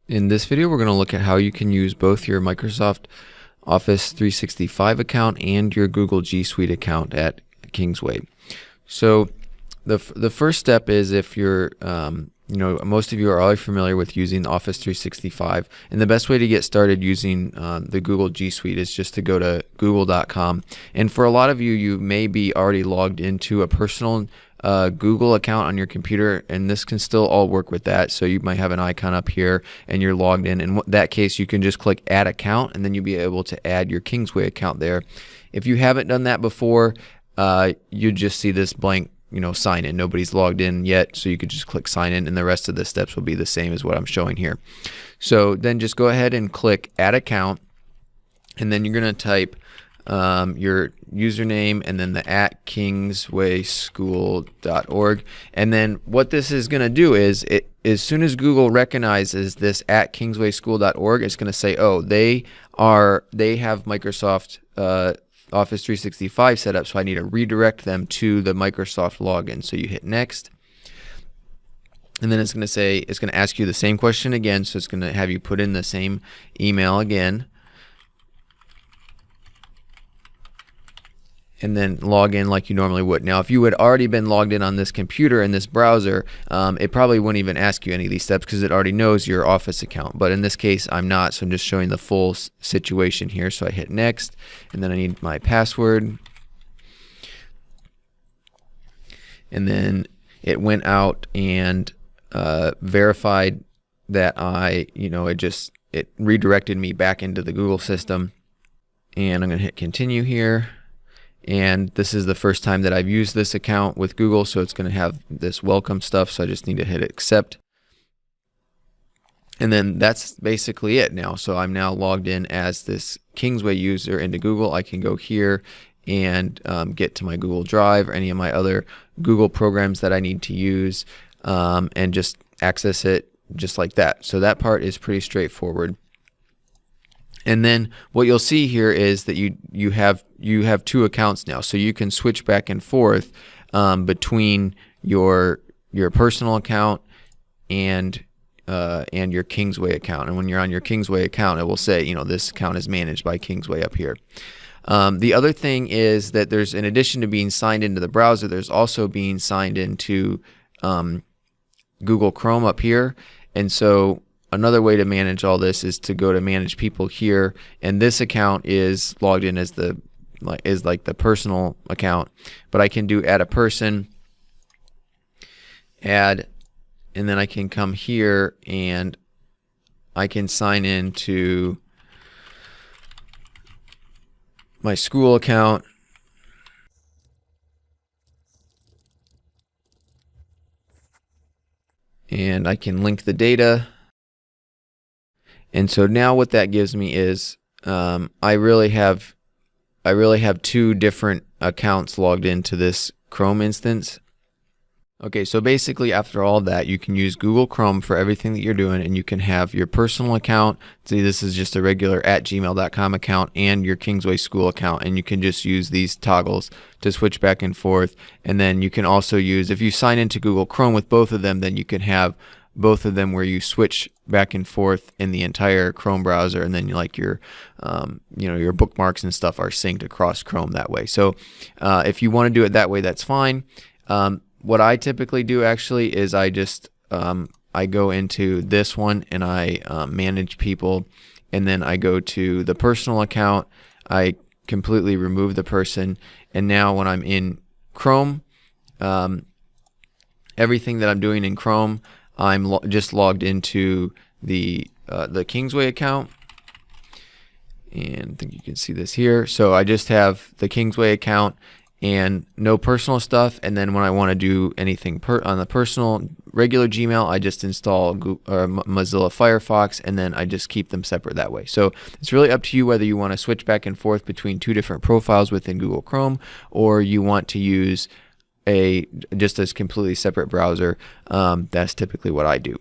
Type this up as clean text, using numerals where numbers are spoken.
In this video, we're going to look at how you can use both your Microsoft Office 365 account and your Google G Suite account at Kingsway. So the first step is if you're, most of you are already familiar with using Office 365, and the best way to get started using the Google G Suite is just to go to google.com. And for a lot of you, you may be already logged into a personal Google account on your computer, and this can still all work with that. So you might have an icon up here and you're logged in. In that case, you can just click add account, and then you'll be able to add your Kingsway account there. If you haven't done that before, you just see this blank sign in. Nobody's logged in yet, so you could just click sign in, and the rest of the steps will be the same as what I'm showing here. So then just go ahead and click add account, and then you're going to type your username and then the @kingswayschool.org. And then what this is going to do is, as soon as Google recognizes this @kingswayschool.org, it's going to say, oh, they have Microsoft Office 365 set up, so I need to redirect them to the Microsoft login. So you hit next, and then it's going to ask you the same question again. So it's going to have you put in the same email again, and then log in like you normally would. Now, if you had already been logged in on this computer in this browser, it probably wouldn't even ask you any of these steps because it already knows your Office account. But in this case, I'm not, so I'm just showing the full situation here. So I hit next, and then I need my password. And then it went out and verified that it redirected me back into the Google system. And I'm going to hit continue here. And this is the first time that I've used this account with Google, so it's going to have this welcome stuff, so I just need to hit accept. And then that's basically it now. So I'm now logged in as this Kingsway user into Google. I can go here and get to my Google Drive or any of my other Google programs that I need to use, and just access it just like that. So that part is pretty straightforward. And then what you'll see here is that you have two accounts now, so you can switch back and forth between your personal account and your Kingsway account. And when you're on your Kingsway account, it will say, this account is managed by Kingsway up here. The other thing is that there's, in addition to being signed into the browser, there's also being signed into Google Chrome up here. And so another way to manage all this is to go to manage people here, and this account is logged in as like the personal account, but I can do add a person, and then I can come here and I can sign in to my school account. And I can link the data. And so now what that gives me is I really have two different accounts logged into this Chrome instance. Okay, so basically after all that, you can use Google Chrome for everything that you're doing, and you can have your personal account. See, this is just a regular @gmail.com account, and your Kingsway School account, and you can just use these toggles to switch back and forth. And then you can also use, if you sign into Google Chrome with both of them, then you can have both of them where you switch back and forth in the entire Chrome browser, and then your bookmarks and stuff are synced across Chrome that way. So if you want to do it that way, that's fine. What I typically do actually is I just I go into this one and I manage people, and then I go to the personal account. I completely remove the person, and now when I'm in Chrome, everything that I'm doing in Chrome, I'm just logged into the Kingsway account, and I think you can see this here. So I just have the Kingsway account and no personal stuff. And then when I want to do anything on the personal regular Gmail, I just install Mozilla Firefox, and then I just keep them separate that way. So it's really up to you whether you want to switch back and forth between two different profiles within Google Chrome, or you want to use just a completely separate browser. That's typically what I do.